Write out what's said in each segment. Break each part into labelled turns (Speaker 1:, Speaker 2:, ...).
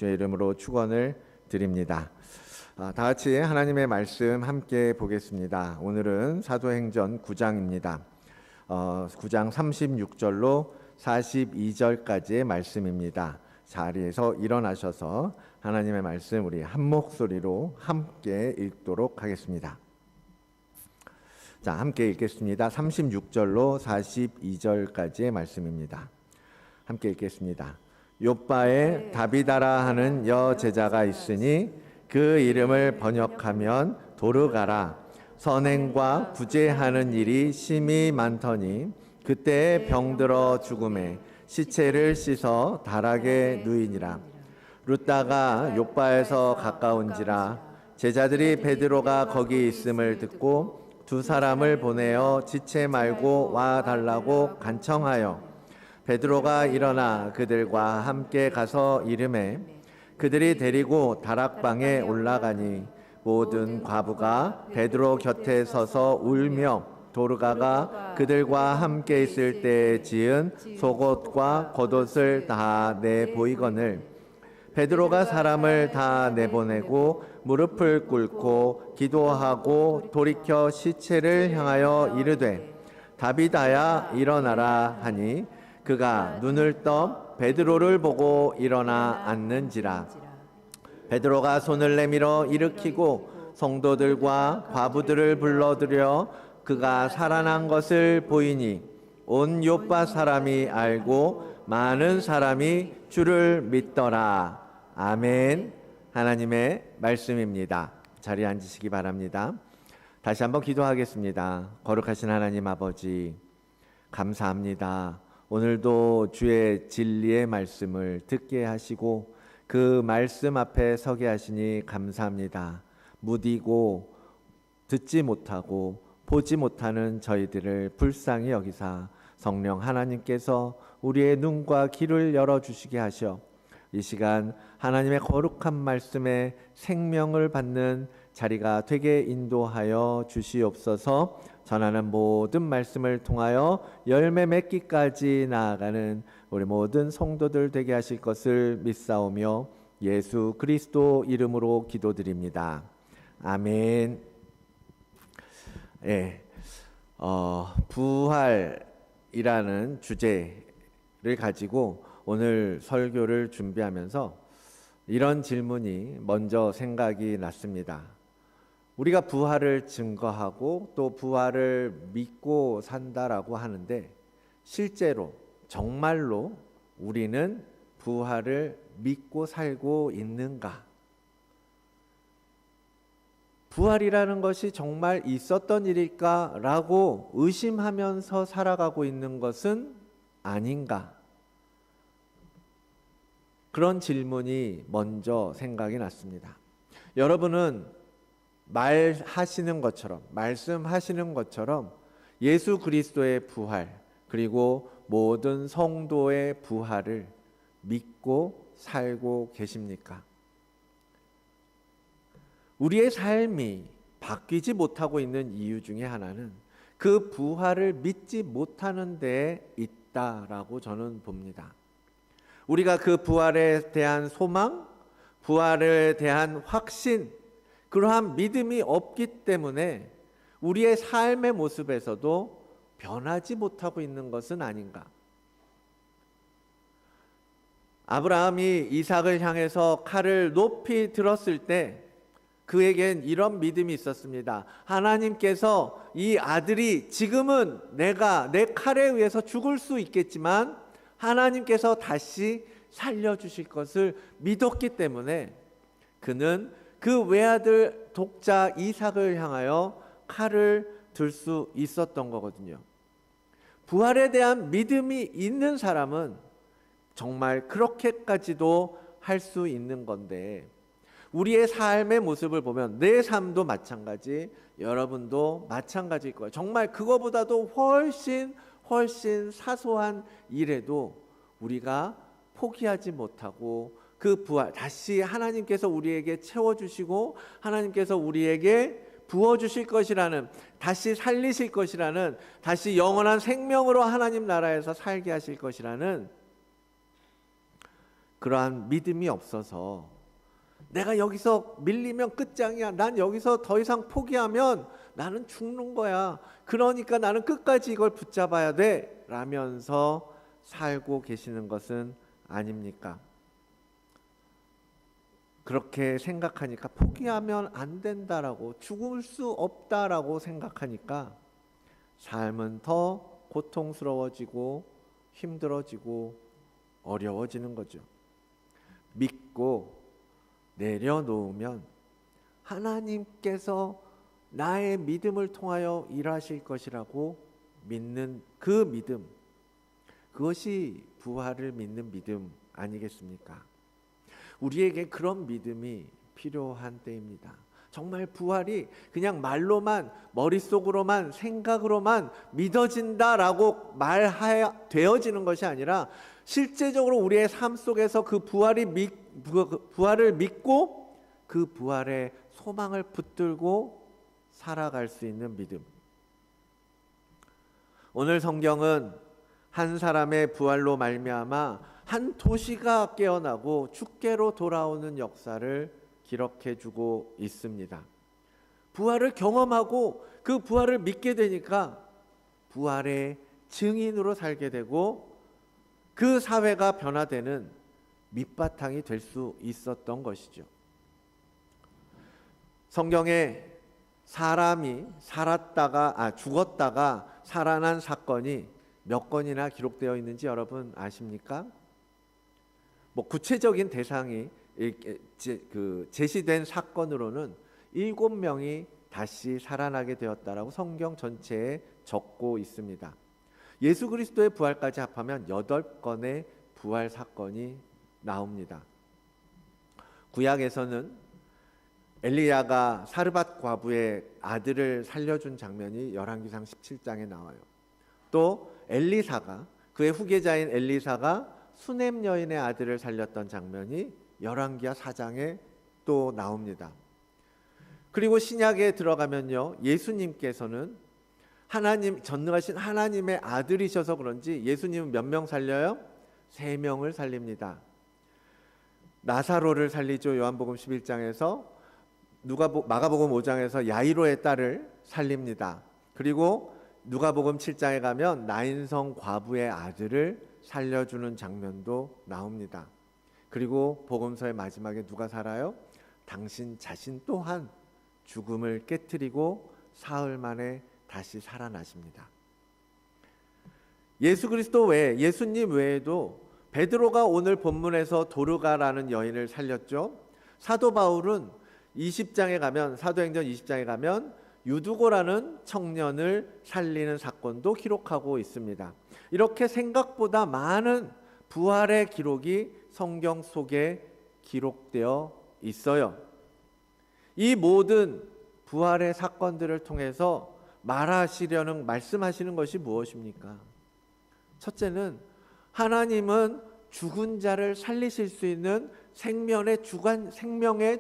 Speaker 1: 주의 이름으로 축원을 드립니다. 다 같이 하나님의 말씀 함께 보겠습니다. 오늘은 사도행전 9장입니다. 9장 36절로 42절까지의 말씀입니다. 자리에서 일어나셔서 하나님의 말씀 우리 한 목소리로 함께 읽도록 하겠습니다. 자, 함께 읽겠습니다. 36절로 42절까지의 말씀입니다. 함께 읽겠습니다. 욥바에 다비다라 하는 여제자가 있으니 그 이름을 번역하면 도르가라. 선행과 구제하는 일이 심히 많더니 그때 병들어 죽음에 시체를 씻어 다락에 누이니라. 룻다가 욥바에서 가까운지라. 제자들이 베드로가 거기 있음을 듣고 두 사람을 보내어 지체 말고 와 달라고 간청하여 베드로가 일어나 그들과 함께 가서 이르매 그들이 데리고 다락방에 올라가니 모든 과부가 베드로 곁에 서서 울며 도르가가 그들과 함께 있을 때에 지은 속옷과 겉옷을 다 내보이거늘 베드로가 사람을 다 내보내고 무릎을 꿇고 기도하고 돌이켜 시체를 향하여 이르되 다비다야 일어나라 하니 그가 눈을 떠 베드로를 보고 일어나 앉는지라. 베드로가 손을 내밀어 일으키고 성도들과 과부들을 불러들여 그가 살아난 것을 보이니 온 욥바 사람이 알고 많은 사람이 주를 믿더라. 아멘. 하나님의 말씀입니다. 자리에 앉으시기 바랍니다. 다시 한번 기도하겠습니다. 거룩하신 하나님 아버지, 감사합니다. 오늘도 주의 진리의 말씀을 듣게 하시고 그 말씀 앞에 서게 하시니 감사합니다. 무디고 듣지 못하고 보지 못하는 저희들을 불쌍히 여기사 성령 하나님께서 우리의 눈과 귀를 열어주시게 하셔 이 시간 하나님의 거룩한 말씀에 생명을 받는 자리가 되게 인도하여 주시옵소서. 전하는 모든 말씀을 통하여 열매 맺기까지 나아가는 우리 모든 성도들 되게 하실 것을 믿사오며 예수 그리스도 이름으로 기도드립니다. 아멘. 예, 부활이라는 주제를 가지고 오늘 설교를 준비하면서 이런 질문이 먼저 생각이 났습니다. 우리가 부활을 증거하고 또 부활을 믿고 산다라고 하는데 실제로 정말로 우리는 부활을 믿고 살고 있는가? 부활이라는 것이 정말 있었던 일일까라고 의심하면서 살아가고 있는 것은 아닌가? 그런 질문이 먼저 생각이 났습니다. 여러분은 말씀하시는 것처럼 예수 그리스도의 부활 그리고 모든 성도의 부활을 믿고 살고 계십니까? 우리의 삶이 바뀌지 못하고 있는 이유 중에 하나는 그 부활을 믿지 못하는 데에 있다라고 저는 봅니다. 우리가 그 부활에 대한 소망, 부활에 대한 확신, 그러한 믿음이 없기 때문에 우리의 삶의 모습에서도 변하지 못하고 있는 것은 아닌가? 아브라함이 이삭을 향해서 칼을 높이 들었을 때 그에겐 이런 믿음이 있었습니다. 하나님께서 이 아들이 지금은 내가 내 칼에 의해서 죽을 수 있겠지만 하나님께서 다시 살려주실 것을 믿었기 때문에 그는 그 외아들 독자 이삭을 향하여 칼을 들 수 있었던 거거든요. 부활에 대한 믿음이 있는 사람은 정말 그렇게까지도 할 수 있는 건데 우리의 삶의 모습을 보면 내 삶도 마찬가지, 여러분도 마찬가지일 거예요. 정말 그거보다도 훨씬 사소한 일에도 우리가 포기하지 못하고 그 부활, 다시 하나님께서 우리에게 채워주시고 하나님께서 우리에게 부어주실 것이라는, 다시 살리실 것이라는, 다시 영원한 생명으로 하나님 나라에서 살게 하실 것이라는 그러한 믿음이 없어서 내가 여기서 밀리면 끝장이야. 난 여기서 더 이상 포기하면 나는 죽는 거야. 그러니까 나는 끝까지 이걸 붙잡아야 돼. 라면서 살고 계시는 것은 아닙니까? 그렇게 생각하니까 포기하면 안 된다라고, 죽을 수 없다라고 생각하니까 삶은 더 고통스러워지고 힘들어지고 어려워지는 거죠. 믿고 내려놓으면 하나님께서 나의 믿음을 통하여 일하실 것이라고 믿는 그 믿음, 그것이 부활을 믿는 믿음 아니겠습니까? 우리에게 그런 믿음이 필요한 때입니다. 정말 부활이 그냥 말로만, 머릿속으로만, 생각으로만 믿어진다라고 말되어지는 것이 아니라 실제적으로 우리의 삶 속에서 그 부활을 믿고 그 부활의 소망을 붙들고 살아갈 수 있는 믿음. 오늘 성경은 한 사람의 부활로 말미암아 한 도시가 깨어나고 주께로 돌아오는 역사를 기록해 주고 있습니다. 부활을 경험하고 그 부활을 믿게 되니까 부활의 증인으로 살게 되고 그 사회가 변화되는 밑바탕이 될 수 있었던 것이죠. 성경에 사람이 죽었다가 살아난 사건이 몇 건이나 기록되어 있는지 여러분 아십니까? 구체적인 대상이 제시된 사건으로는 7명이 다시 살아나게 되었다라고 성경 전체에 적고 있습니다. 예수 그리스도의 부활까지 합하면 8건의 부활 사건이 나옵니다. 구약에서는 엘리야가 사르밧 과부의 아들을 살려준 장면이 열왕기상 17장에 나와요. 또 엘리사가, 그의 후계자인 엘리사가 수넴 여인의 아들을 살렸던 장면이 열왕기하 4장에 또 나옵니다. 그리고 신약에 들어가면요, 예수님께서는 전능하신 하나님의 아들이셔서 그런지 예수님은 몇 명 살려요? 3명을 살립니다. 나사로를 살리죠. 요한복음 11장에서. 마가복음 5장에서 야이로의 딸을 살립니다. 그리고 누가복음 7장에 가면 나인성 과부의 아들을 살려주는 장면도 나옵니다. 그리고 복음서의 마지막에 누가 살아요? 당신 자신 또한 죽음을 깨트리고 사흘 만에 다시 살아나십니다. 예수 그리스도 외에, 예수님 외에도 베드로가 오늘 본문에서 도르가라는 여인을 살렸죠. 사도 바울은 20장에 가면, 사도행전 20장에 가면 유두고라는 청년을 살리는 사건도 기록하고 있습니다. 이렇게 생각보다 많은 부활의 기록이 성경 속에 기록되어 있어요. 이 모든 부활의 사건들을 통해서 말씀하시는 것이 무엇입니까? 첫째는 하나님은 죽은 자를 살리실 수 있는 생명의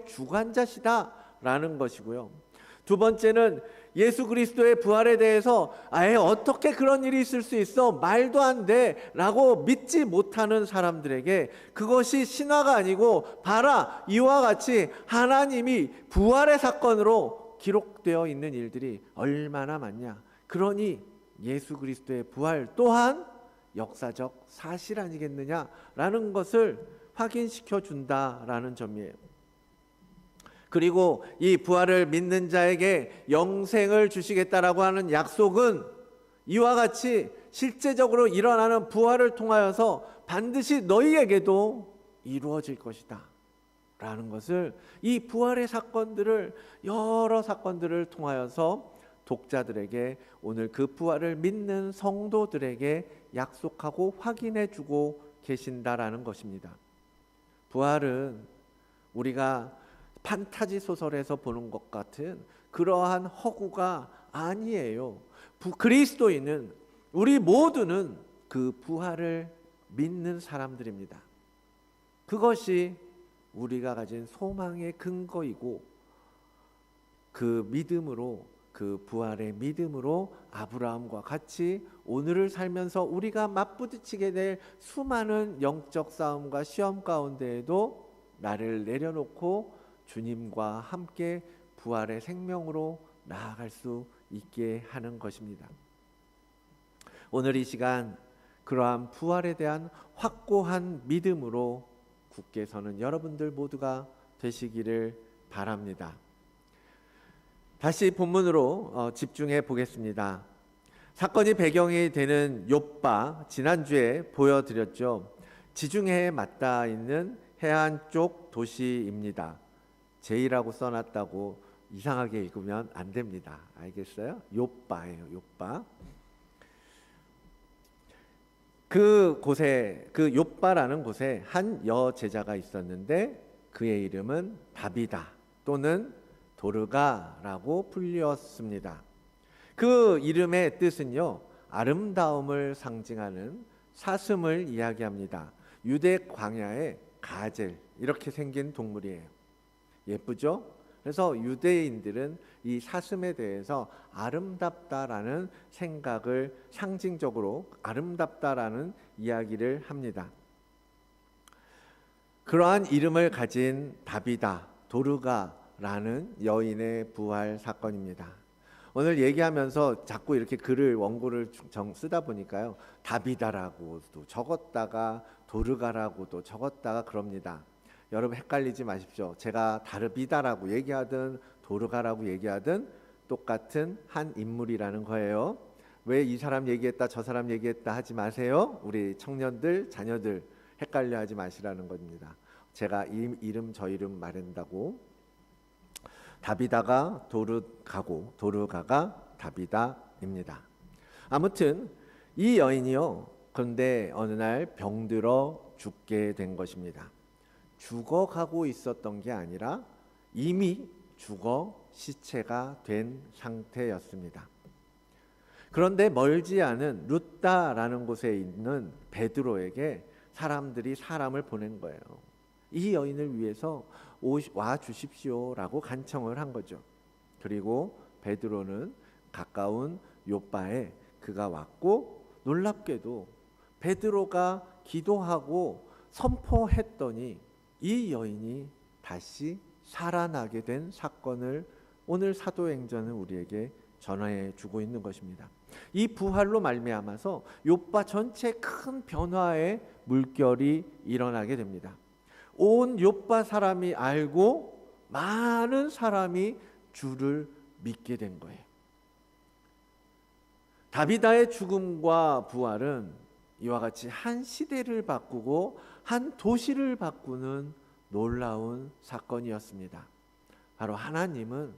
Speaker 1: 주관자시다라는 것이고요. 두 번째는 예수 그리스도의 부활에 대해서 어떻게 그런 일이 있을 수 있어? 말도 안 돼 라고 믿지 못하는 사람들에게 그것이 신화가 아니고 봐라, 이와 같이 하나님이 부활의 사건으로 기록되어 있는 일들이 얼마나 많냐. 그러니 예수 그리스도의 부활 또한 역사적 사실 아니겠느냐라는 것을 확인시켜 준다라는 점이에요. 그리고 이 부활을 믿는 자에게 영생을 주시겠다라고 하는 약속은 이와 같이 실제적으로 일어나는 부활을 통하여서 반드시 너희에게도 이루어질 것이다 라는 것을, 이 부활의 사건들을, 여러 사건들을 통하여서 독자들에게, 오늘 그 부활을 믿는 성도들에게 약속하고 확인해 주고 계신다라는 것입니다. 부활은 우리가 판타지 소설에서 보는 것 같은 그러한 허구가 아니에요. 그리스도인은, 우리 모두는 그 부활을 믿는 사람들입니다. 그것이 우리가 가진 소망의 근거이고 그 믿음으로 그 부활의 믿음으로 아브라함과 같이 오늘을 살면서 우리가 맞부딪히게 될 수많은 영적 싸움과 시험 가운데에도 나를 내려놓고 주님과 함께 부활의 생명으로 나아갈 수 있게 하는 것입니다. 오늘 이 시간 그러한 부활에 대한 확고한 믿음으로 굳게 서는 여러분들 모두가 되시기를 바랍니다. 다시 본문으로 집중해 보겠습니다. 사건이 배경이 되는 욥바, 지난주에 보여드렸죠. 지중해에 맞닿아 있는 해안 쪽 도시입니다. 제이라고 써놨다고 이상하게 읽으면 안 됩니다. 알겠어요? 욥바예요. 욥바. 그 욥바라는 곳에 한 여제자가 있었는데 그의 이름은 다비다 또는 도르가라고 불렸습니다. 그 이름의 뜻은요, 아름다움을 상징하는 사슴을 이야기합니다. 유대 광야의 가젤, 이렇게 생긴 동물이에요. 예쁘죠? 그래서 유대인들은 이 사슴에 대해서 아름답다라는 생각을, 상징적으로 아름답다라는 이야기를 합니다. 그러한 이름을 가진 다비다, 도르가라는 여인의 부활 사건입니다. 오늘 얘기하면서 자꾸 이렇게 글을, 원고를 쓰다 보니까요, 다비다라고도 적었다가 도르가라고도 적었다가 그럽니다. 여러분 헷갈리지 마십시오. 제가 다르비다라고 얘기하든 도르가라고 얘기하든 똑같은 한 인물이라는 거예요. 왜 이 사람 얘기했다 저 사람 얘기했다 하지 마세요. 우리 청년들, 자녀들 헷갈려 하지 마시라는 겁니다. 제가 이 이름 저 이름 말한다고. 다비다가 도르가고 도르가가 다비다입니다. 아무튼 이 여인이요, 그런데 어느 날 병들어 죽게 된 것입니다. 죽어가고 있었던 게 아니라 이미 죽어 시체가 된 상태였습니다. 그런데 멀지 않은 루다라는 곳에 있는 베드로에게 사람들이 사람을 보낸 거예요. 이 여인을 위해서 와 주십시오라고 간청을 한 거죠. 그리고 베드로는 가까운 욥바에 그가 왔고, 놀랍게도 베드로가 기도하고 선포했더니 이 여인이 다시 살아나게 된 사건을 오늘 사도행전은 우리에게 전해 주고 있는 것입니다. 이 부활로 말미암아서 욥바 전체 큰 변화의 물결이 일어나게 됩니다. 온 욥바 사람이 알고 많은 사람이 주를 믿게 된 거예요. 다비다의 죽음과 부활은 이와 같이 한 시대를 바꾸고 한 도시를 바꾸는 놀라운 사건이었습니다. 바로 하나님은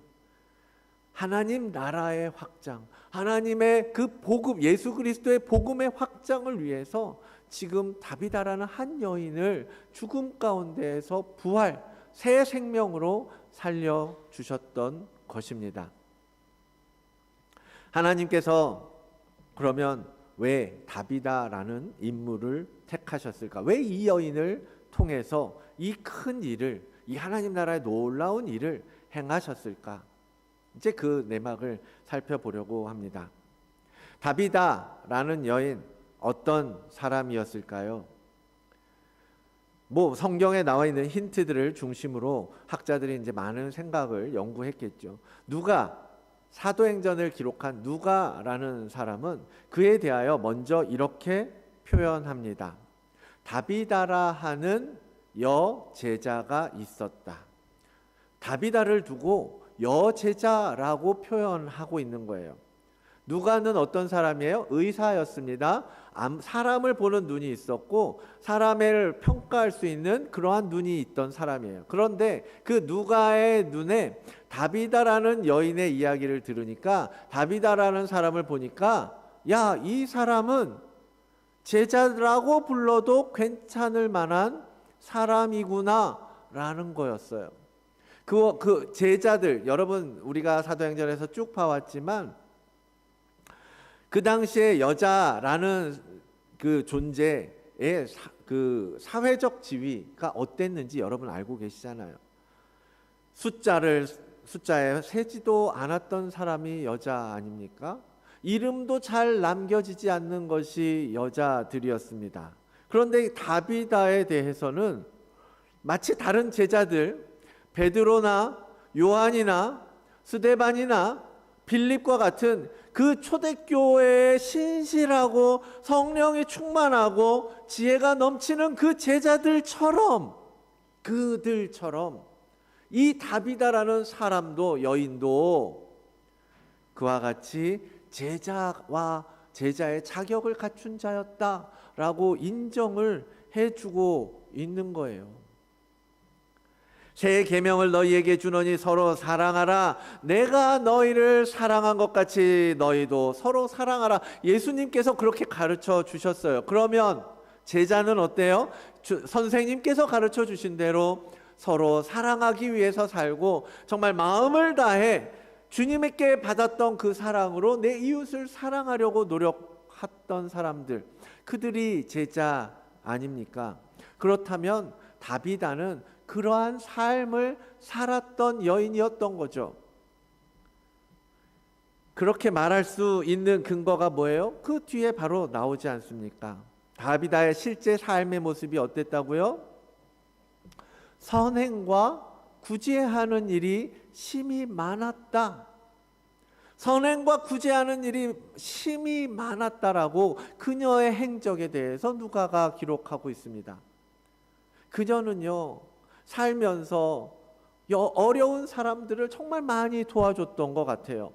Speaker 1: 하나님 나라의 확장, 하나님의 그 복음, 예수 그리스도의 복음의 확장을 위해서 지금 다비다라는 한 여인을 죽음 가운데에서 부활, 새 생명으로 살려주셨던 것입니다. 하나님께서 그러면 왜 다비다라는 인물을 택하셨을까? 왜 이 여인을 통해서 이 큰 일을, 이 하나님 나라의 놀라운 일을 행하셨을까? 이제 그 내막을 살펴보려고 합니다. 다비다라는 여인, 어떤 사람이었을까요? 성경에 나와 있는 힌트들을 중심으로 학자들이 이제 많은 생각을 연구했겠죠. 사도행전을 기록한 누가라는 사람은 그에 대하여 먼저 이렇게 표현합니다. 다비다라 하는 여제자가 있었다. 다비다를 두고 여제자라고 표현하고 있는 거예요. 누가는 어떤 사람이에요? 의사였습니다. 사람을 보는 눈이 있었고 사람을 평가할 수 있는 그러한 눈이 있던 사람이에요. 그런데 그 누가의 눈에 다비다라는 여인의 이야기를 들으니까, 다비다라는 사람을 보니까, 야, 이 사람은 제자라고 불러도 괜찮을 만한 사람이구나 라는 거였어요. 그 제자들, 여러분 우리가 사도행전에서 쭉 봐왔지만 그 당시에 여자라는 그 존재의 그 사회적 지위가 어땠는지 여러분 알고 계시잖아요. 숫자를 숫자에 세지도 않았던 사람이 여자 아닙니까? 이름도 잘 남겨지지 않는 것이 여자들이었습니다. 그런데 다비다에 대해서는 마치 다른 제자들 베드로나 요한이나 스데반이나 빌립과 같은 그 초대교회의 신실하고 성령이 충만하고 지혜가 넘치는 그 제자들처럼, 그들처럼 이 다비다라는 사람도, 여인도 그와 같이 제자와 제자의 자격을 갖춘 자였다라고 인정을 해주고 있는 거예요. 새 계명을 너희에게 주노니 서로 사랑하라. 내가 너희를 사랑한 것 같이 너희도 서로 사랑하라. 예수님께서 그렇게 가르쳐 주셨어요. 그러면 제자는 어때요? 선생님께서 가르쳐 주신 대로 서로 사랑하기 위해서 살고 정말 마음을 다해 주님께 받았던 그 사랑으로 내 이웃을 사랑하려고 노력했던 사람들, 그들이 제자 아닙니까? 그렇다면 다비다는 그러한 삶을 살았던 여인이었던 거죠. 그렇게 말할 수 있는 근거가 뭐예요? 그 뒤에 바로 나오지 않습니까? 다비다의 실제 삶의 모습이 어땠다고요? 선행과 구제하는 일이 심히 많았다. 선행과 구제하는 일이 심히 많았다라고 그녀의 행적에 대해서 누가가 기록하고 있습니다. 그녀는요, 살면서 어려운 사람들을 정말 많이 도와줬던 것 같아요.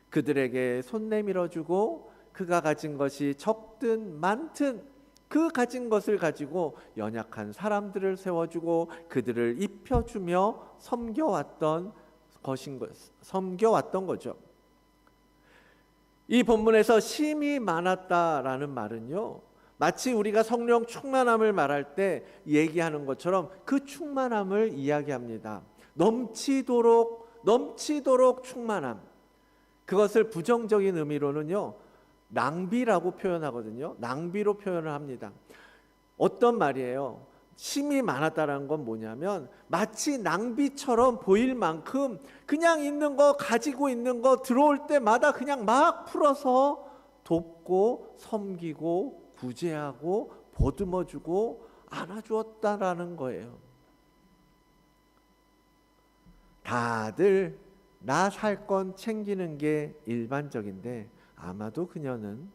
Speaker 1: 그들에게 손 내밀어주고 그가 가진 것이 적든 많든 그 가진 것을 가지고 연약한 사람들을 세워주고 그들을 입혀주며 섬겨왔던 거죠. 이 본문에서 심히 많았다라는 말은요, 마치 우리가 성령 충만함을 말할 때 얘기하는 것처럼 그 충만함을 이야기합니다. 넘치도록 충만함. 그것을 부정적인 의미로는요, 낭비라고 표현하거든요. 낭비로 표현을 합니다. 어떤 말이에요? 심이 많았다는 건 뭐냐면 마치 낭비처럼 보일 만큼 그냥 있는 거, 가지고 있는 거 들어올 때마다 그냥 막 풀어서 돕고 섬기고 구제하고 보듬어주고 안아주었다라는 거예요. 다들 나 살 건 챙기는 게 일반적인데 아마도 그녀는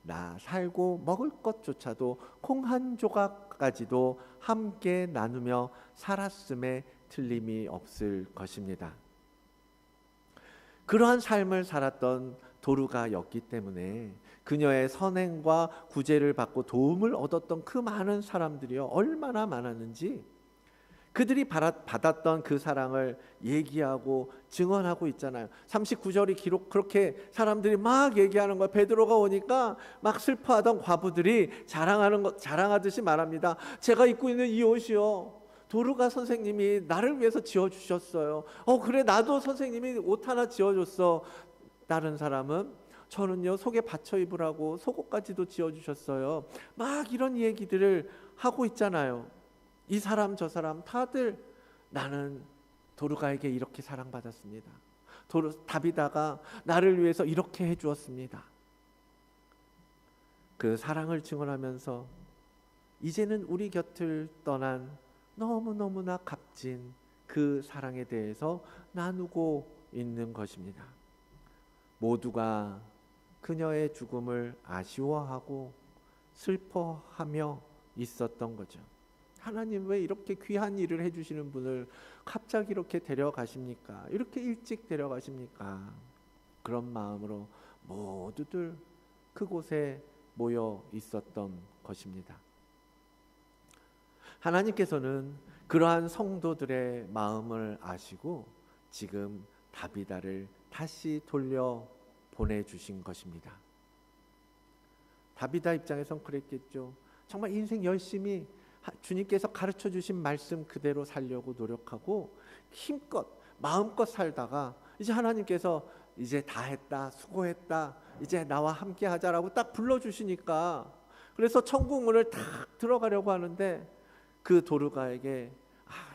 Speaker 1: 나 살고 먹을 것조차도 콩 한 조각까지도 함께 나누며 살았음에 틀림이 없을 것입니다. 그러한 삶을 살았던 도르가였기 때문에 그녀의 선행과 구제를 받고 도움을 얻었던 그 많은 사람들이요, 얼마나 많았는지 그들이 받았던 그 사랑을 얘기하고 증언하고 있잖아요. 39절이 기록, 그렇게 사람들이 막 얘기하는 거예요. 베드로가 오니까 막 슬퍼하던 과부들이 자랑하듯이 말합니다. 제가 입고 있는 이 옷이요, 도르가 선생님이 나를 위해서 지어주셨어요. 그래, 나도 선생님이 옷 하나 지어줬어. 다른 사람은 저는요, 속에 받쳐 입으라고 속옷까지도 지어주셨어요. 막 이런 얘기들을 하고 있잖아요. 이 사람 저 사람 다들 나는 도르가에게 이렇게 사랑받았습니다. 다비다가 나를 위해서 이렇게 해주었습니다. 그 사랑을 증언하면서 이제는 우리 곁을 떠난 너무너무나 값진 그 사랑에 대해서 나누고 있는 것입니다. 모두가 그녀의 죽음을 아쉬워하고 슬퍼하며 있었던 거죠. 하나님, 왜 이렇게 귀한 일을 해주시는 분을 갑자기 이렇게 데려가십니까? 이렇게 일찍 데려가십니까? 그런 마음으로 모두들 그곳에 모여 있었던 것입니다. 하나님께서는 그러한 성도들의 마음을 아시고 지금 다비다를 다시 돌려 보내주신 것입니다. 다비다 입장에선 그랬겠죠. 정말 인생 열심히 주님께서 가르쳐 주신 말씀 그대로 살려고 노력하고 힘껏 마음껏 살다가 이제 하나님께서 이제 다 했다, 수고했다, 이제 나와 함께 하자라고 딱 불러주시니까, 그래서 천국 문을 탁 들어가려고 하는데 그 도르가에게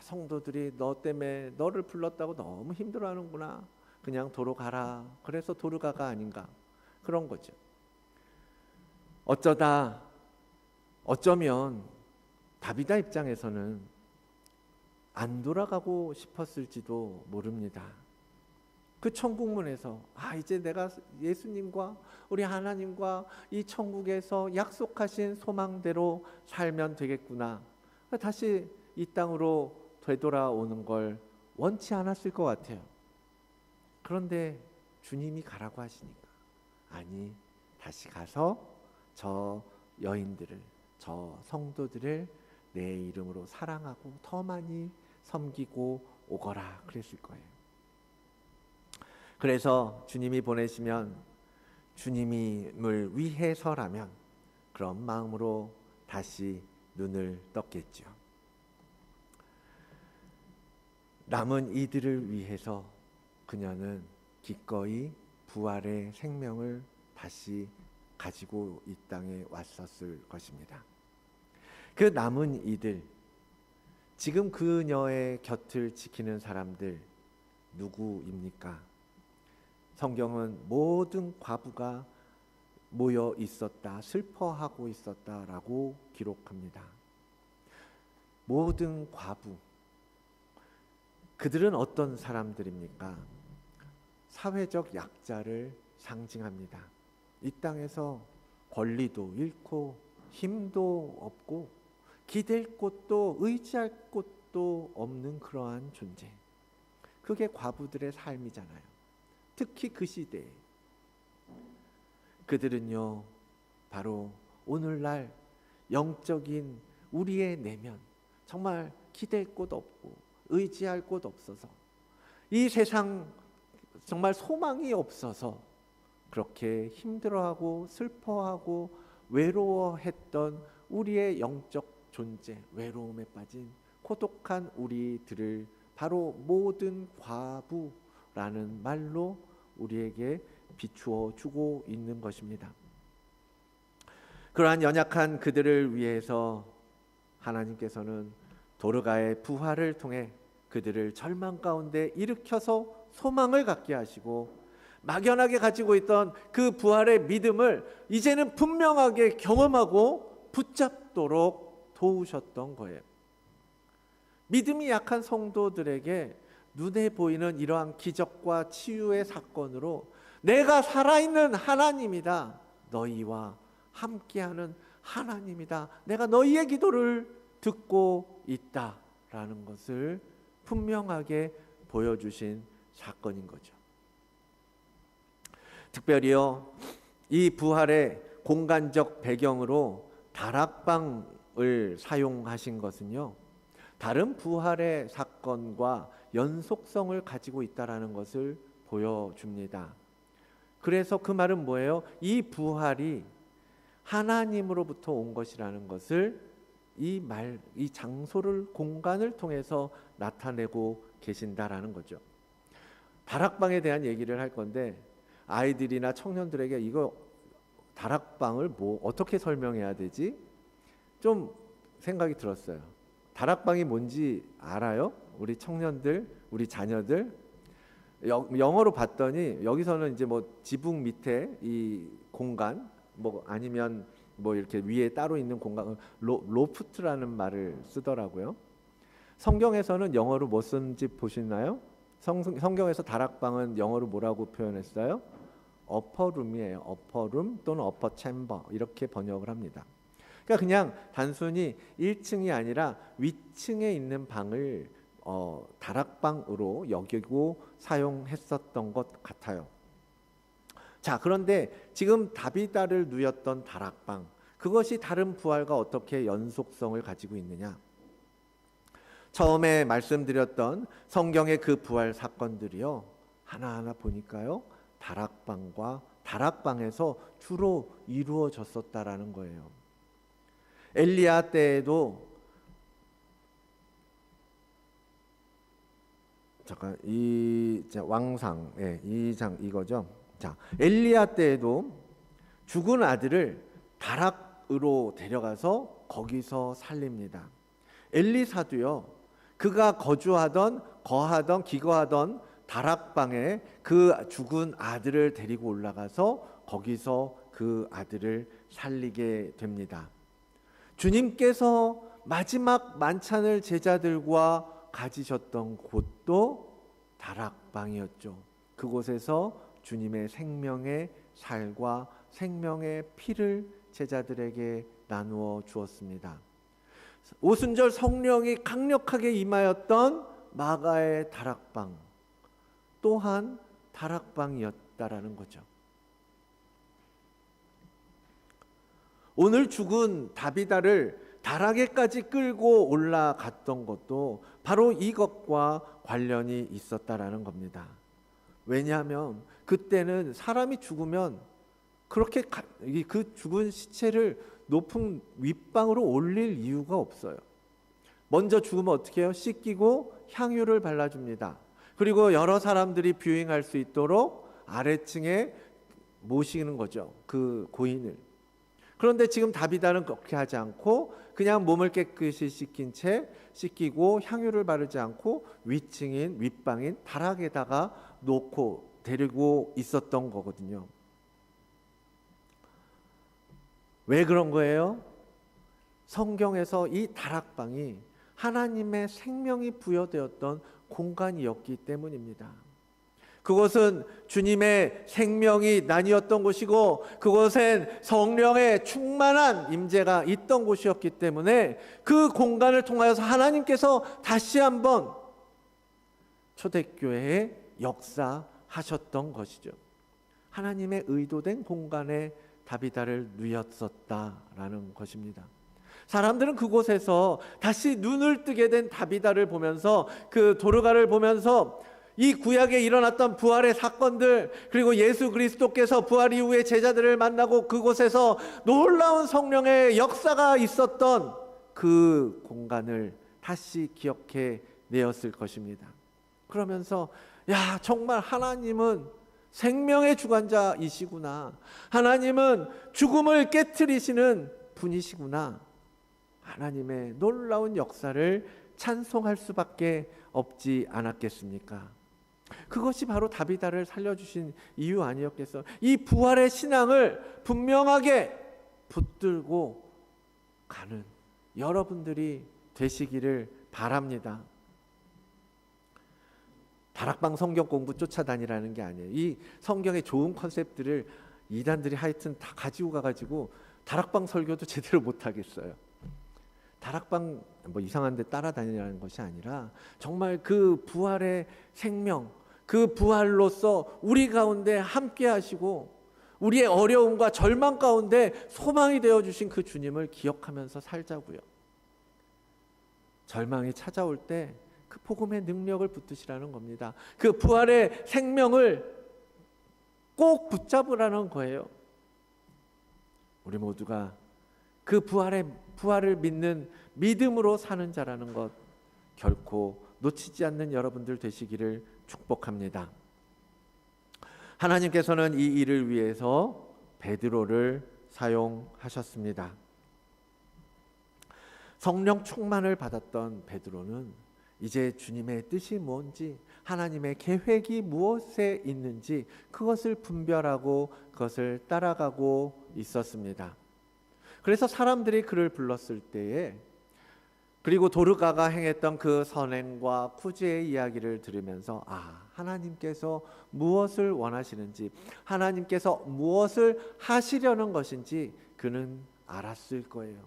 Speaker 1: 성도들이 너 때문에 너를 불렀다고 너무 힘들어하는구나. 그냥 도로 가라. 그래서 도르가가 아닌가. 그런 거죠. 어쩌면 다비다 입장에서는 안 돌아가고 싶었을지도 모릅니다. 그 천국문에서 이제 내가 예수님과 우리 하나님과 이 천국에서 약속하신 소망대로 살면 되겠구나. 다시 이 땅으로 되돌아오는 걸 원치 않았을 것 같아요. 그런데 주님이 가라고 하시니까 아니, 다시 가서 저 여인들을, 저 성도들을 내 이름으로 사랑하고 더 많이 섬기고 오거라 그랬을 거예요. 그래서 주님이 보내시면 주님을 위해서라면 그런 마음으로 다시 눈을 떴겠죠. 남은 이들을 위해서 그녀는 기꺼이 부활의 생명을 다시 가지고 이 땅에 왔었을 것입니다. 그 남은 이들, 지금 그녀의 곁을 지키는 사람들 누구입니까? 성경은 모든 과부가 모여 있었다, 슬퍼하고 있었다라고 기록합니다. 모든 과부, 그들은 어떤 사람들입니까? 사회적 약자를 상징합니다. 이 땅에서 권리도 잃고 힘도 없고 기댈 곳도 의지할 곳도 없는 그러한 존재. 그게 과부들의 삶이잖아요. 특히 그 시대에. 그들은요, 바로 오늘날 영적인 우리의 내면, 정말 기댈 곳 없고 의지할 곳 없어서, 이 세상 정말 소망이 없어서 그렇게 힘들어하고 슬퍼하고 외로워했던 우리의 영적 존재, 외로움에 빠진 고독한 우리들을 바로 모든 과부라는 말로 우리에게 비추어 주고 있는 것입니다. 그러한 연약한 그들을 위해서 하나님께서는 도르가의 부활을 통해 그들을 절망 가운데 일으켜서 소망을 갖게 하시고, 막연하게 가지고 있던 그 부활의 믿음을 이제는 분명하게 경험하고 붙잡도록 도우셨던 거예요. 믿음이 약한 성도들에게 눈에 보이는 이러한 기적과 치유의 사건으로 내가 살아있는 하나님이다, 너희와 함께하는 하나님이다, 내가 너희의 기도를 듣고 있다라는 것을 분명하게 보여주신 사건인 거죠. 특별히요, 이 부활의 공간적 배경으로 다락방을 사용하신 것은요, 다른 부활의 사건과 연속성을 가지고 있다라는 것을 보여줍니다. 그래서 그 말은 뭐예요? 이 부활이 하나님으로부터 온 것이라는 것을 이 장소를, 공간을 통해서 나타내고 계신다라는 거죠. 다락방에 대한 얘기를 할 건데, 아이들이나 청년들에게 이거 다락방을 어떻게 설명해야 되지? 좀 생각이 들었어요. 다락방이 뭔지 알아요? 우리 청년들, 우리 자녀들? 영어로 봤더니 여기서는 이제 지붕 밑에 이 공간, 아니면 이렇게 위에 따로 있는 공간, 로프트라는 말을 쓰더라고요. 성경에서는 영어로 뭐 쓴지 보시나요? 성경에서 다락방은 영어로 뭐라고 표현했어요? 어퍼룸이에요. 어퍼룸 또는 어퍼 챔버, 이렇게 번역을 합니다. 그러니까 그냥 단순히 1층이 아니라 위층에 있는 방을 다락방으로 여기고 사용했었던 것 같아요. 자, 그런데 지금 다비다를 누였던 다락방, 그것이 다른 부활과 어떻게 연속성을 가지고 있느냐? 처음에 말씀드렸던 성경의 그 부활 사건들이요, 하나하나 보니까요, 다락방에서 주로 이루어졌었다라는 거예요. 엘리야 때에도, 잠깐, 이 왕상, 이거죠. 자, 엘리야 때에도 죽은 아들을 다락으로 데려가서 거기서 살립니다. 엘리사도요, 그가 거하던 기거하던 다락방에 그 죽은 아들을 데리고 올라가서 거기서 그 아들을 살리게 됩니다. 주님께서 마지막 만찬을 제자들과 가지셨던 곳도 다락방이었죠. 그곳에서 주님의 생명의 살과 생명의 피를 제자들에게 나누어 주었습니다. 오순절 성령이 강력하게 임하였던 마가의 다락방 또한 다락방이었다라는 거죠. 오늘 죽은 다비다를 다락에까지 끌고 올라갔던 것도 바로 이것과 관련이 있었다라는 겁니다. 왜냐하면 그때는 사람이 죽으면 그렇게 그 죽은 시체를 높은 윗방으로 올릴 이유가 없어요. 먼저 죽으면 어떻게 해요? 씻기고 향유를 발라줍니다. 그리고 여러 사람들이 뷰잉할 수 있도록 아래층에 모시는 거죠, 그 고인을. 그런데 지금 다비다는 그렇게 하지 않고 그냥 몸을 깨끗이 씻기고 향유를 바르지 않고 위층인 윗방인 다락에다가 놓고 데리고 있었던 거거든요. 왜 그런 거예요? 성경에서 이 다락방이 하나님의 생명이 부여되었던 공간이었기 때문입니다. 그곳은 주님의 생명이 나뉘었던 곳이고 그곳엔 성령의 충만한 임재가 있던 곳이었기 때문에 그 공간을 통하여서 하나님께서 다시 한번 초대교회에 역사하셨던 것이죠. 하나님의 의도된 공간에 다비다를 누였었다라는 것입니다. 사람들은 그곳에서 다시 눈을 뜨게 된 다비다를 보면서 그 도르가를 보면서 이 구약에 일어났던 부활의 사건들, 그리고 예수 그리스도께서 부활 이후에 제자들을 만나고 그곳에서 놀라운 성령의 역사가 있었던 그 공간을 다시 기억해 내었을 것입니다. 그러면서 야, 정말 하나님은 생명의 주관자이시구나, 하나님은 죽음을 깨트리시는 분이시구나, 하나님의 놀라운 역사를 찬송할 수밖에 없지 않았겠습니까? 그것이 바로 다비다를 살려주신 이유 아니었겠어요? 이 부활의 신앙을 분명하게 붙들고 가는 여러분들이 되시기를 바랍니다. 다락방 성경 공부 쫓아다니라는 게 아니에요. 이 성경의 좋은 컨셉들을 이단들이 하여튼 다 가지고 가가지고 다락방 설교도 제대로 못하겠어요. 다락방 뭐 이상한 데 따라다니라는 것이 아니라 정말 그 부활의 생명, 그 부활로서 우리 가운데 함께 하시고 우리의 어려움과 절망 가운데 소망이 되어주신 그 주님을 기억하면서 살자고요. 절망이 찾아올 때 그 복음의 능력을 붙드시라는 겁니다. 그 부활의 생명을 꼭 붙잡으라는 거예요. 우리 모두가 그 부활을 믿는 믿음으로 사는 자라는 것 결코 놓치지 않는 여러분들 되시기를 축복합니다. 하나님께서는 이 일을 위해서 베드로를 사용하셨습니다. 성령 충만을 받았던 베드로는 이제 주님의 뜻이 뭔지, 하나님의 계획이 무엇에 있는지 그것을 분별하고 그것을 따라가고 있었습니다. 그래서 사람들이 그를 불렀을 때에, 그리고 도르가가 행했던 그 선행과 구제의 이야기를 들으면서 하나님께서 무엇을 원하시는지, 하나님께서 무엇을 하시려는 것인지 그는 알았을 거예요.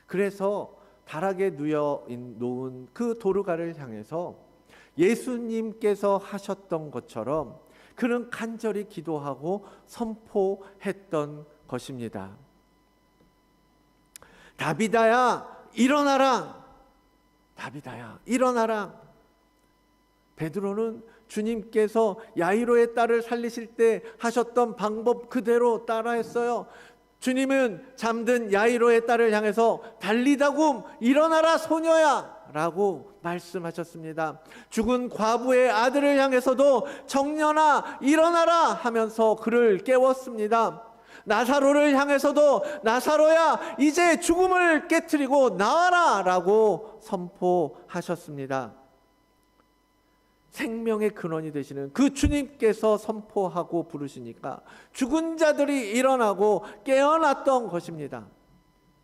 Speaker 1: 그래서 다락에 놓은 그 도르가를 향해서 예수님께서 하셨던 것처럼 그는 간절히 기도하고 선포했던 것입니다. 다비다야 일어나라, 다비다야 일어나라. 베드로는 주님께서 야이로의 딸을 살리실 때 하셨던 방법 그대로 따라했어요. 주님은 잠든 야이로의 딸을 향해서 달리다굼 일어나라 소녀야 라고 말씀하셨습니다. 죽은 과부의 아들을 향해서도 청년아 일어나라 하면서 그를 깨웠습니다. 나사로를 향해서도 나사로야 이제 죽음을 깨트리고 나와라 라고 선포하셨습니다. 생명의 근원이 되시는 그 주님께서 선포하고 부르시니까 죽은 자들이 일어나고 깨어났던 것입니다.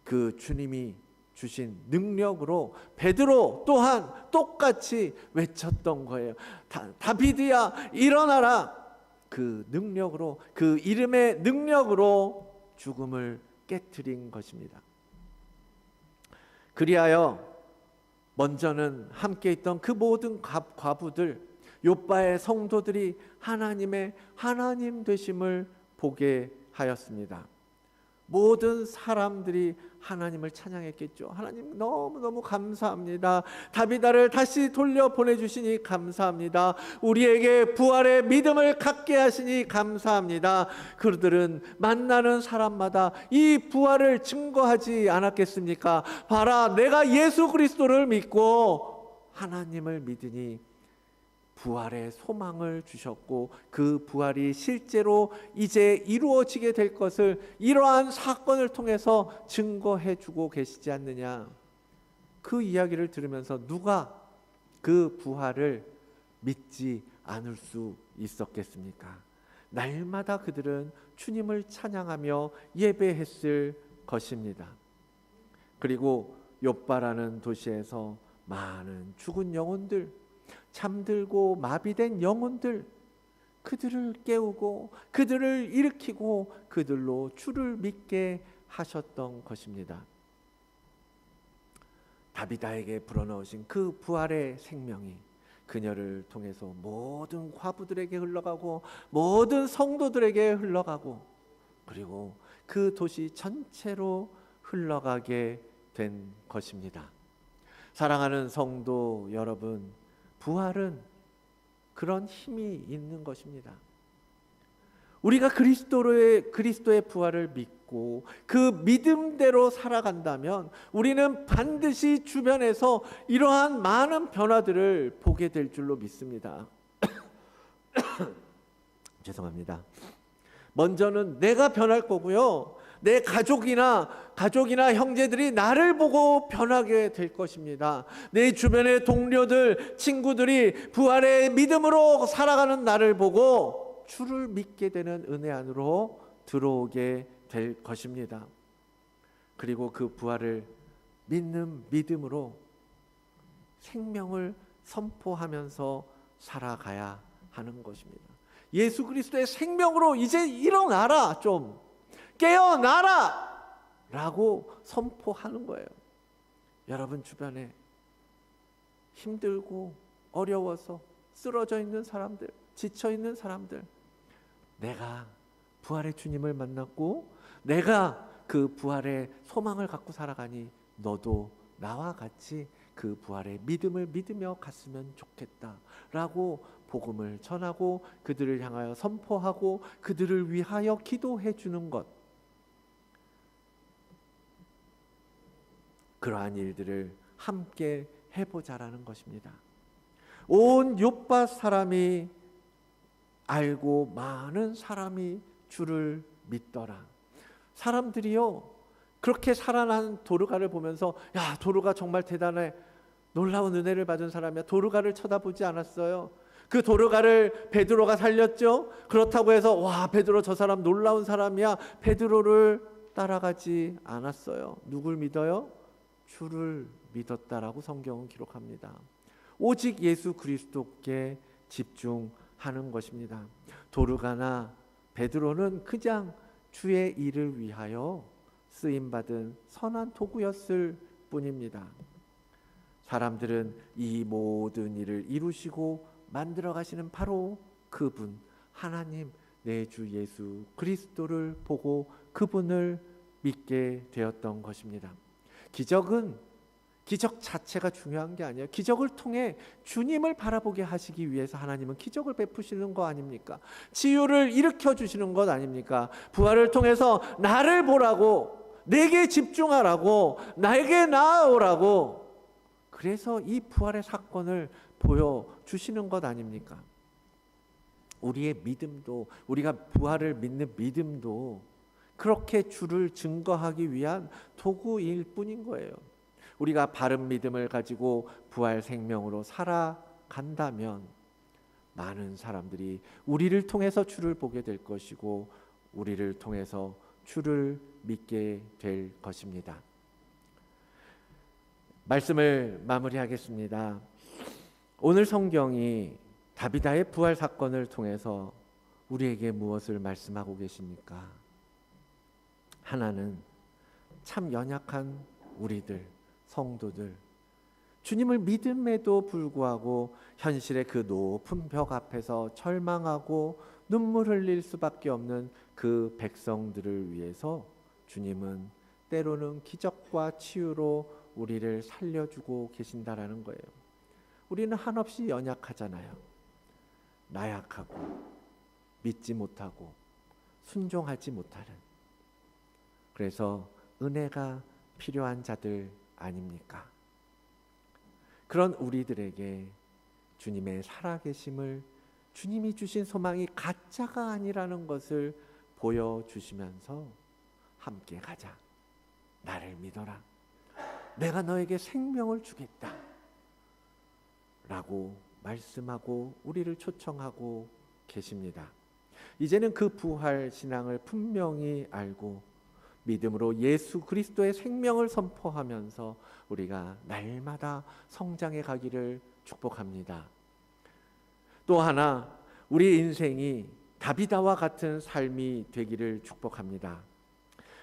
Speaker 1: 그 주님이 주신 능력으로 베드로 또한 똑같이 외쳤던 거예요. 다비드야 일어나라. 그 능력으로, 그 이름의 능력으로 죽음을 깨트린 것입니다. 그리하여 먼저는 함께 있던 그 모든 과부들, 욥바의 성도들이 하나님의 하나님 되심을 보게 하였습니다. 모든 사람들이 하나님을 찬양했겠죠. 하나님 너무너무 감사합니다. 다비다를 다시 돌려보내주시니 감사합니다. 우리에게 부활의 믿음을 갖게 하시니 감사합니다. 그들은 만나는 사람마다 이 부활을 증거하지 않았겠습니까? 봐라, 내가 예수 그리스도를 믿고 하나님을 믿으니 부활의 소망을 주셨고 그 부활이 실제로 이제 이루어지게 될 것을 이러한 사건을 통해서 증거해 주고 계시지 않느냐. 그 이야기를 들으면서 누가 그 부활을 믿지 않을 수 있었겠습니까? 날마다 그들은 주님을 찬양하며 예배했을 것입니다. 그리고 욥바라는 도시에서 많은 죽은 영혼들, 잠들고 마비된 영혼들, 그들을 깨우고 그들을 일으키고 그들로 주를 믿게 하셨던 것입니다. 다비다에게 불어넣으신 그 부활의 생명이 그녀를 통해서 모든 과부들에게 흘러가고 모든 성도들에게 흘러가고 그리고 그 도시 전체로 흘러가게 된 것입니다. 사랑하는 성도 여러분, 부활은 그런 힘이 있는 것입니다. 우리가 그리스도의 부활을 믿고 그 믿음대로 살아간다면 우리는 반드시 주변에서 이러한 많은 변화들을 보게 될 줄로 믿습니다. 죄송합니다. 먼저는 내가 변할 거고요. 내 가족이나 형제들이 나를 보고 변하게 될 것입니다. 내 주변의 동료들, 친구들이 부활의 믿음으로 살아가는 나를 보고 주를 믿게 되는 은혜 안으로 들어오게 될 것입니다. 그리고 그 부활을 믿는 믿음으로 생명을 선포하면서 살아가야 하는 것입니다. 예수 그리스도의 생명으로 이제 일어나라, 좀 깨어나라 라고 선포하는 거예요. 여러분 주변에 힘들고 어려워서 쓰러져 있는 사람들, 지쳐 있는 사람들, 내가 부활의 주님을 만났고 내가 그 부활의 소망을 갖고 살아가니 너도 나와 같이 그 부활의 믿음을 믿으며 갔으면 좋겠다라고 복음을 전하고 그들을 향하여 선포하고 그들을 위하여 기도해 주는 것, 그러한 일들을 함께 해보자라는 것입니다. 온 욥바 사람이 알고 많은 사람이 주를 믿더라. 사람들이요, 그렇게 살아난 도르가를 보면서 야, 도르가 정말 대단해, 놀라운 은혜를 받은 사람이야, 도르가를 쳐다보지 않았어요. 그 도르가를 베드로가 살렸죠. 그렇다고 해서 와, 베드로 저 사람 놀라운 사람이야, 베드로를 따라가지 않았어요. 누굴 믿어요? 주를 믿었다라고 성경은 기록합니다. 오직 예수 그리스도께 집중하는 것입니다. 도르가나 베드로는 그냥 주의 일을 위하여 쓰임받은 선한 도구였을 뿐입니다. 사람들은 이 모든 일을 이루시고 만들어 가시는 바로 그분, 하나님, 내 주 예수 그리스도를 보고 그분을 믿게 되었던 것입니다. 기적 자체가 중요한 게 아니에요. 기적을 통해 주님을 바라보게 하시기 위해서 하나님은 기적을 베푸시는 거 아닙니까? 치유를 일으켜 주시는 것 아닙니까? 부활을 통해서 나를 보라고, 내게 집중하라고, 나에게 나아오라고, 그래서 이 부활의 사건을 보여주시는 것 아닙니까? 우리의 믿음도, 우리가 부활을 믿는 믿음도 그렇게 주를 증거하기 위한 도구일 뿐인 거예요. 우리가 바른 믿음을 가지고 부활 생명으로 살아간다면 많은 사람들이 우리를 통해서 주를 보게 될 것이고 우리를 통해서 주를 믿게 될 것입니다. 말씀을 마무리하겠습니다. 오늘 성경이 다비다의 부활 사건을 통해서 우리에게 무엇을 말씀하고 계십니까? 하나는 참 연약한 우리들, 성도들, 주님을 믿음에도 불구하고 현실의 그 높은 벽 앞에서 절망하고 눈물 흘릴 수밖에 없는 그 백성들을 위해서 주님은 때로는 기적과 치유로 우리를 살려주고 계신다라는 거예요. 우리는 한없이 연약하잖아요. 나약하고 믿지 못하고 순종하지 못하는, 그래서 은혜가 필요한 자들 아닙니까? 그런 우리들에게 주님의 살아계심을, 주님이 주신 소망이 가짜가 아니라는 것을 보여주시면서 함께 가자, 나를 믿어라, 내가 너에게 생명을 주겠다 라고 말씀하고 우리를 초청하고 계십니다. 이제는 그 부활 신앙을 분명히 알고 믿음으로 예수 그리스도의 생명을 선포하면서 우리가 날마다 성장해 가기를 축복합니다. 또 하나, 우리 인생이 다비다와 같은 삶이 되기를 축복합니다.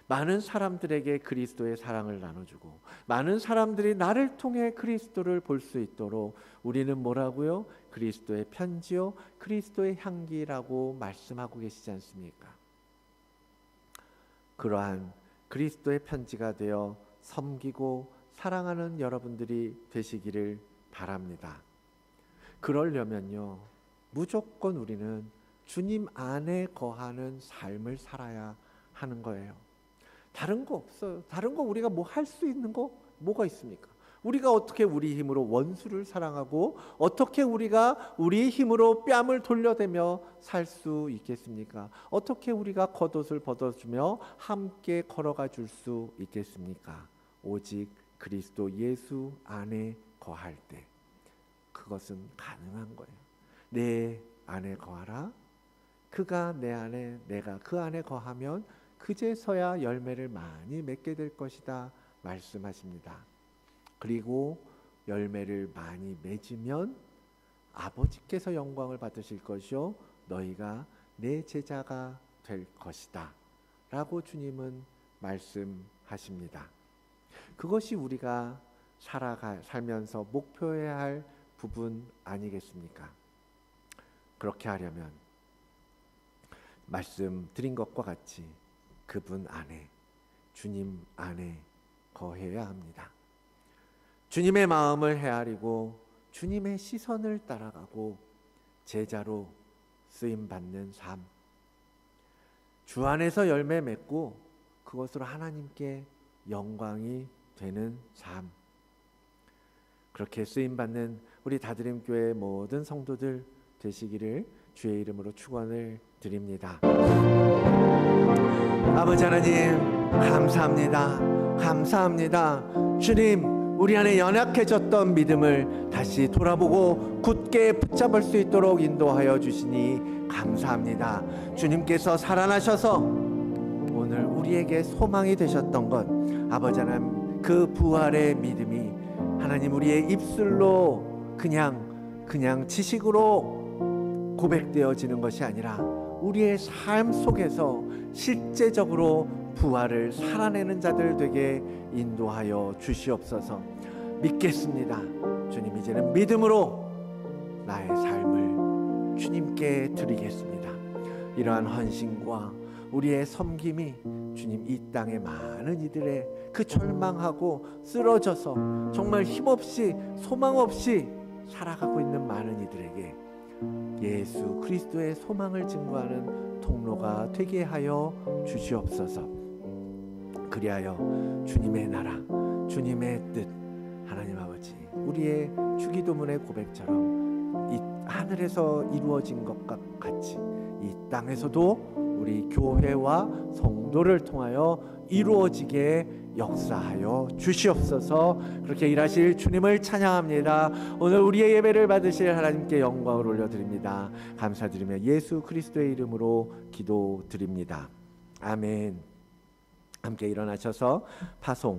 Speaker 1: 많은 사람들에게 그리스도의 사랑을 나눠주고 많은 사람들이 나를 통해 그리스도를 볼 수 있도록 우리는 뭐라고요? 그리스도의 편지요, 그리스도의 향기라고 말씀하고 계시지 않습니까? 그러한 그리스도의 편지가 되어 섬기고 사랑하는 여러분들이 되시기를 바랍니다. 그러려면요, 무조건 우리는 주님 안에 거하는 삶을 살아야 하는 거예요. 다른 거 없어요. 다른 거 우리가 뭐 할 수 있는 거 뭐가 있습니까? 우리가 어떻게 우리 힘으로 원수를 사랑하고 어떻게 우리가 우리의 힘으로 뺨을 돌려대며 살 수 있겠습니까? 어떻게 우리가 겉옷을 벗어주며 함께 걸어가 줄 수 있겠습니까? 오직 그리스도 예수 안에 거할 때 그것은 가능한 거예요. 내 안에 거하라. 그가 내 안에, 내가 그 안에 거하면 그제서야 열매를 많이 맺게 될 것이다 말씀하십니다. 그리고 열매를 많이 맺으면 아버지께서 영광을 받으실 것이요 너희가 내 제자가 될 것이다 라고 주님은 말씀하십니다. 그것이 우리가 살면서 목표해야 할 부분 아니겠습니까? 그렇게 하려면 말씀드린 것과 같이 그분 안에, 주님 안에 거해야 합니다. 주님의 마음을 헤아리고 주님의 시선을 따라가고 제자로 쓰임받는 삶, 주 안에서 열매 맺고 그것으로 하나님께 영광이 되는 삶, 그렇게 쓰임받는 우리 다드림교회 모든 성도들 되시기를 주의 이름으로 축원을 드립니다. 아버지 하나님, 감사합니다. 감사합니다. 주님, 우리 안에 연약해졌던 믿음을 다시 돌아보고 굳게 붙잡을 수 있도록 인도하여 주시니 감사합니다. 주님께서 살아나셔서 오늘 우리에게 소망이 되셨던 것, 아버지 하나님, 그 부활의 믿음이 하나님 우리의 입술로 그냥 지식으로 고백되어지는 것이 아니라 우리의 삶 속에서 실제적으로 부활을 살아내는 자들 되게 인도하여 주시옵소서. 믿겠습니다. 주님, 이제는 믿음으로 나의 삶을 주님께 드리겠습니다. 이러한 헌신과 우리의 섬김이 주님, 이 땅의 많은 이들의 그 절망하고 쓰러져서 정말 힘없이 소망 없이 살아가고 있는 많은 이들에게 예수 그리스도의 소망을 증거하는 통로가 되게 하여 주시옵소서. 그리하여 주님의 나라, 주님의 뜻, 하나님 아버지, 우리의 주기도문의 고백처럼 이 하늘에서 이루어진 것과 같이 이 땅에서도 우리 교회와 성도를 통하여 이루어지게 역사하여 주시옵소서. 그렇게 일하실 주님을 찬양합니다. 오늘 우리의 예배를 받으실 하나님께 영광을 올려드립니다. 감사드리며 예수 그리스도의 이름으로 기도드립니다. 아멘. 함께 일어나셔서 파송